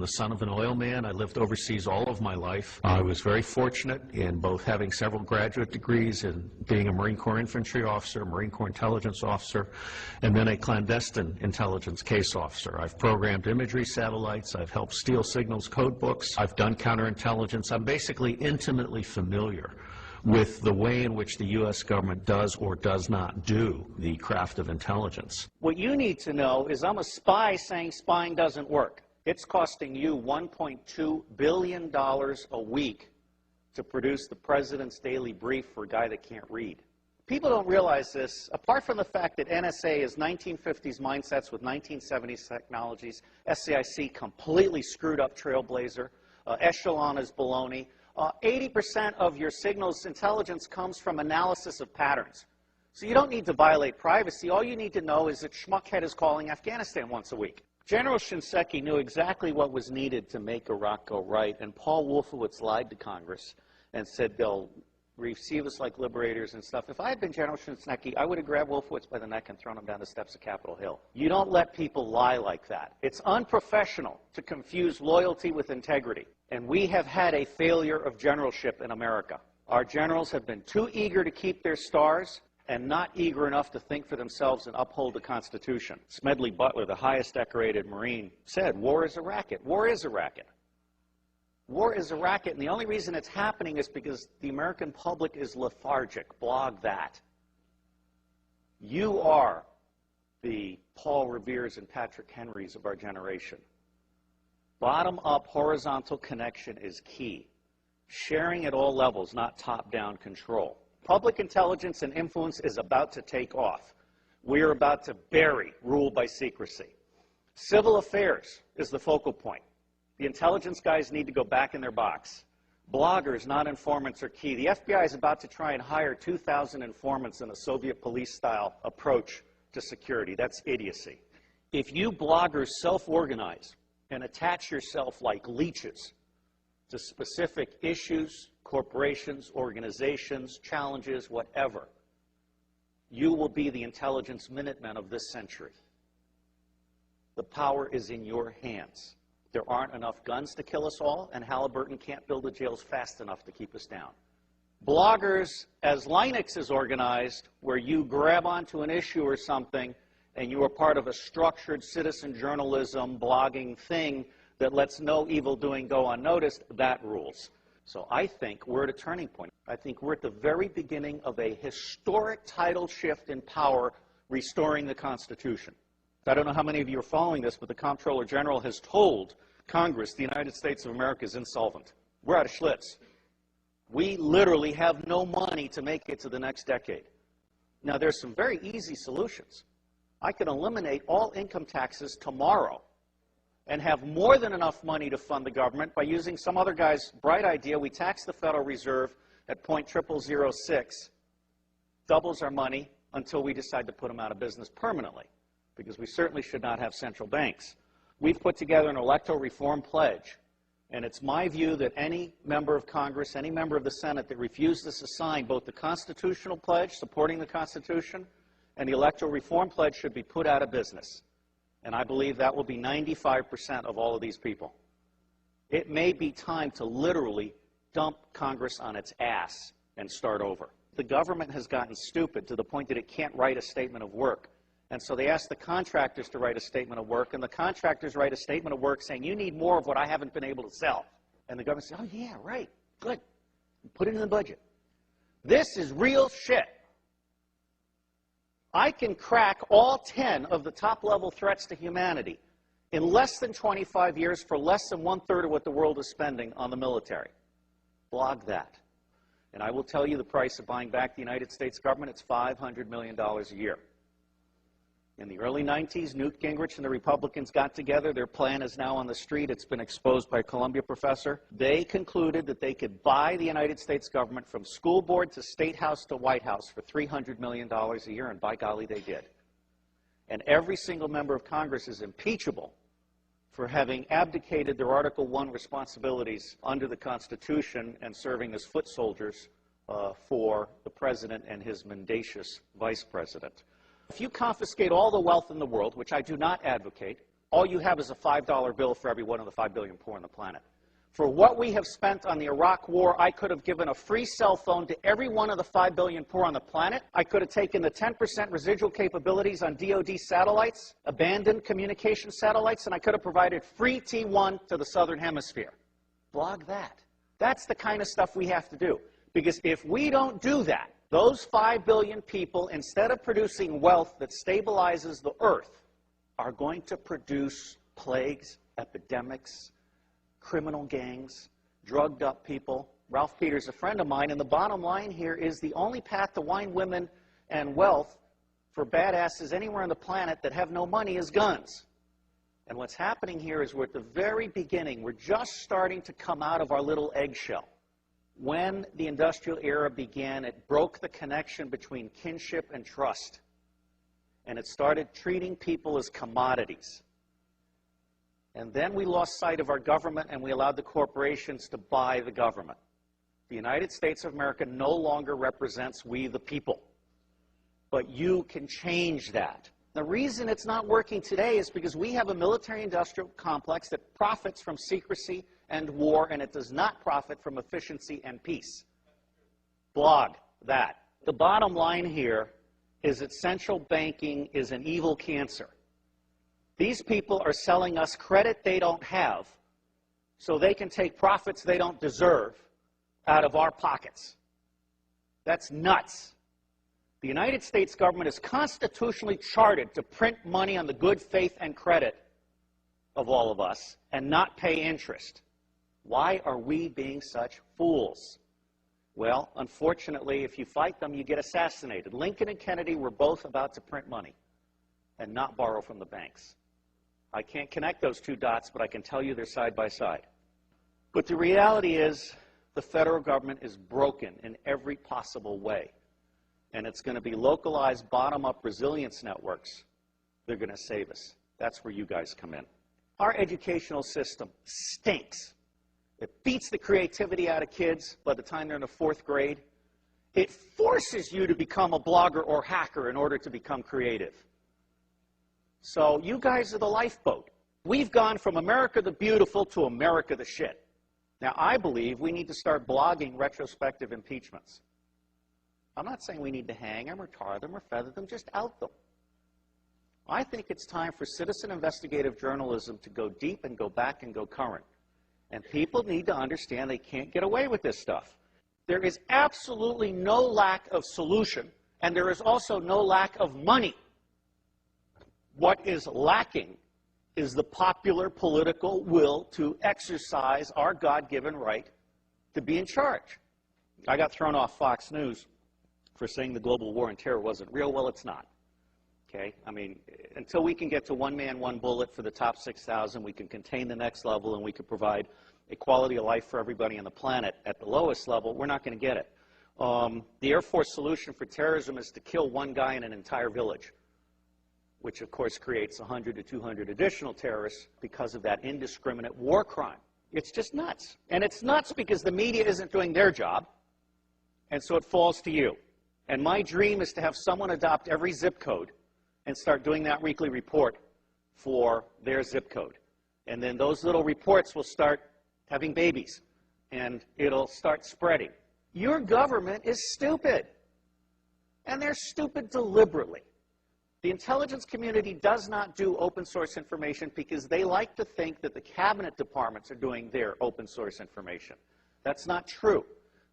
the son of an oil man. I lived overseas all of my life. I was very fortunate in both having several graduate degrees and being a Marine Corps infantry officer, Marine Corps intelligence officer, and then a clandestine intelligence case officer. I've programmed imagery satellites. I've helped steal signals code books. I've done counterintelligence. I'm basically intimately familiar with the way in which the U.S. government does or does not do the craft of intelligence. What you need to know is I'm a spy saying spying doesn't work. It's costing you $1.2 billion a week to produce the president's daily brief for a guy that can't read. People don't realize this. Apart from the fact that NSA is 1950s mindsets with 1970s technologies, SAIC completely screwed up Trailblazer, Echelon is baloney. 80% of your signals intelligence comes from analysis of patterns. So you don't need to violate privacy. All you need to know is that Schmuckhead is calling Afghanistan once a week. General Shinseki knew exactly what was needed to make Iraq go right, and Paul Wolfowitz lied to Congress and said they'll receive us like liberators and stuff. If I had been General Shinseki, I would have grabbed Wolfowitz by the neck and thrown him down the steps of Capitol Hill. You don't let people lie like that. It's unprofessional to confuse loyalty with integrity. And we have had a failure of generalship in America. Our generals have been too eager to keep their stars and not eager enough to think for themselves and uphold the Constitution. Smedley Butler, the highest decorated Marine, said, war is a racket. War is a racket. War is a racket, and the only reason it's happening is because the American public is lethargic. Blog that. You are the Paul Reveres and Patrick Henrys of our generation. Bottom-up horizontal connection is key. Sharing at all levels, not top-down control. Public intelligence and influence is about to take off. We are about to bury rule by secrecy. Civil affairs is the focal point. The intelligence guys need to go back in their box. Bloggers, not informants, are key. The FBI is about to try and hire 2,000 informants in a Soviet police-style approach to security. That's idiocy. If you bloggers self-organize and attach yourself like leeches to specific issues, corporations, organizations, challenges, whatever, you will be the intelligence Minutemen of this century. The power is in your hands. There aren't enough guns to kill us all, and Halliburton can't build the jails fast enough to keep us down. Bloggers, as Linux is organized, where you grab onto an issue or something and you are part of a structured citizen journalism blogging thing that lets no evil doing go unnoticed, that rules. So I think we're at a turning point. I think we're at the very beginning of a historic tidal shift in power, restoring the Constitution. I don't know how many of you are following this, but the Comptroller General has told Congress the United States of America is insolvent. We're out of Schlitz. We literally have no money to make it to the next decade. Now, there's some very easy solutions. I can eliminate all income taxes tomorrow and have more than enough money to fund the government by using some other guy's bright idea. We tax the Federal Reserve at 0.0006, doubles our money until we decide to put them out of business permanently, because we certainly should not have central banks. We've put together an electoral reform pledge, and it's my view that any member of Congress, any member of the Senate that refuses to sign both the constitutional pledge, supporting the Constitution, and the electoral reform pledge should be put out of business. And I believe that will be 95% of all of these people. It may be time to literally dump Congress on its ass and start over. The government has gotten stupid to the point that it can't write a statement of work. And so they ask the contractors to write a statement of work, and the contractors write a statement of work saying, you need more of what I haven't been able to sell. And the government says, oh yeah, right, good. Put it in the budget. This is real shit. I can crack all 10 of the top-level threats to humanity in less than 25 years for less than 1/3 of what the world is spending on the military. Blog that. And I will tell you the price of buying back the United States government. It's $500 million a year. In the early 90s, Newt Gingrich and the Republicans got together. Their plan is now on the street. It's been exposed by a Columbia professor. They concluded that they could buy the United States government from school board to State House to White House for $300 million a year, and by golly, they did. And every single member of Congress is impeachable for having abdicated their Article I responsibilities under the Constitution and serving as foot soldiers for the president and his mendacious vice president. If you confiscate all the wealth in the world, which I do not advocate, all you have is a $5 bill for every one of the 5 billion poor on the planet. For what we have spent on the Iraq War, I could have given a free cell phone to every one of the 5 billion poor on the planet. I could have taken the 10% residual capabilities on DoD satellites, abandoned communication satellites, and I could have provided free T1 to the Southern Hemisphere. Blog that. That's the kind of stuff we have to do. Because if we don't do that, those 5 billion people, instead of producing wealth that stabilizes the earth, are going to produce plagues, epidemics, criminal gangs, drugged up people. Ralph Peters, a friend of mine, and the bottom line here is the only path to wine, women, and wealth for badasses anywhere on the planet that have no money is guns. And what's happening here is we're at the very beginning. We're just starting to come out of our little eggshell. When the industrial era began, it broke the connection between kinship and trust. And it started treating people as commodities. And then we lost sight of our government and we allowed the corporations to buy the government. The United States of America no longer represents we the people. But you can change that. The reason it's not working today is because we have a military-industrial complex that profits from secrecy and war, and it does not profit from efficiency and peace. Blog that. The bottom line here is that central banking is an evil cancer. These people are selling us credit they don't have so they can take profits they don't deserve out of our pockets. That's nuts. The United States government is constitutionally chartered to print money on the good faith and credit of all of us and not pay interest. Why are we being such fools? Well, unfortunately, if you fight them, you get assassinated. Lincoln and Kennedy were both about to print money and not borrow from the banks. I can't connect those two dots, but I can tell you they're side by side. But the reality is the federal government is broken in every possible way. And it's going to be localized, bottom-up resilience networks. They're going to save us. That's where you guys come in. Our educational system stinks. It beats the creativity out of kids by the time they're in the 4th grade. It forces you to become a blogger or hacker in order to become creative. So you guys are the lifeboat. We've gone from America the Beautiful to America the Shit. Now, I believe we need to start blogging retrospective impeachments. I'm not saying we need to hang them or tar them or feather them, just out them. I think it's time for citizen investigative journalism to go deep and go back and go current. And people need to understand they can't get away with this stuff. There is absolutely no lack of solution, and there is also no lack of money. What is lacking is the popular political will to exercise our God-given right to be in charge. I got thrown off Fox News for saying the global war on terror wasn't real. Well, it's not. Okay? I mean, until we can get to one man, one bullet for the top 6,000, we can contain the next level, and we can provide a quality of life for everybody on the planet at the lowest level, we're not going to get it. The Air Force solution for terrorism is to kill one guy in an entire village, which, of course, creates 100 to 200 additional terrorists because of that indiscriminate war crime. It's just nuts. And it's nuts because the media isn't doing their job, and so it falls to you. And my dream is to have someone adopt every zip code and start doing that weekly report for their zip code. And then those little reports will start having babies, and it'll start spreading. Your government is stupid, and they're stupid deliberately. The intelligence community does not do open source information because they like to think that the cabinet departments are doing their open source information. That's not true.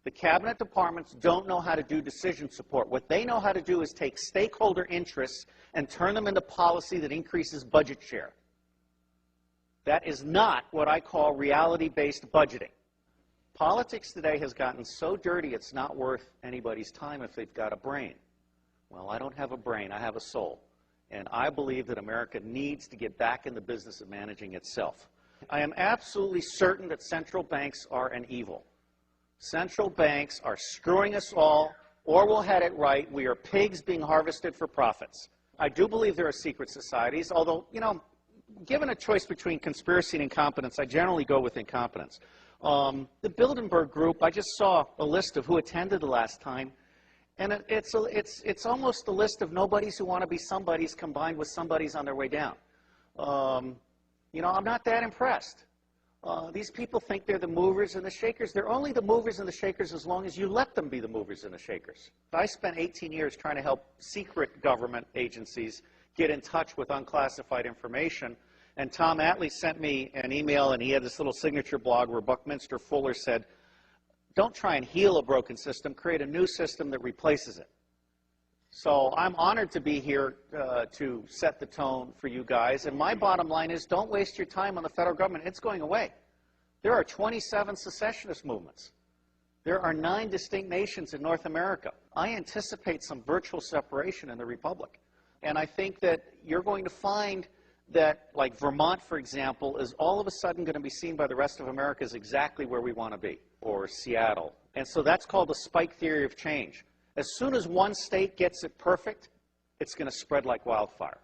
The cabinet departments don't know how to do decision support. What they know how to do is take stakeholder interests and turn them into policy that increases budget share. That is not what I call reality-based budgeting. Politics today has gotten so dirty it's not worth anybody's time if they've got a brain. Well, I don't have a brain, I have a soul. And I believe that America needs to get back in the business of managing itself. I am absolutely certain that central banks are an evil. Central banks are screwing us all, or we'll have it right. We are pigs being harvested for profits. I do believe there are secret societies, although, you know, given a choice between conspiracy and incompetence, I generally go with incompetence. The Bilderberg Group, I just saw a list of who attended the last time, and it's almost a list of nobodies who want to be somebodies combined with somebodies on their way down. You know, I'm not that impressed. These people think they're the movers and the shakers. They're only the movers and the shakers as long as you let them be the movers and the shakers. I spent 18 years trying to help secret government agencies get in touch with unclassified information. And Tom Atlee sent me an email, and he had this little signature blog where Buckminster Fuller said, don't try and heal a broken system, create a new system that replaces it. So I'm honored to be here to set the tone for you guys. And my bottom line is, don't waste your time on the federal government. It's going away. There are 27 secessionist movements. There are 9 distinct nations in North America. I anticipate some virtual separation in the Republic. And I think that you're going to find that, like Vermont, for example, is all of a sudden going to be seen by the rest of America as exactly where we want to be, or Seattle. And so that's called the spike theory of change. As soon as one state gets it perfect, it's going to spread like wildfire.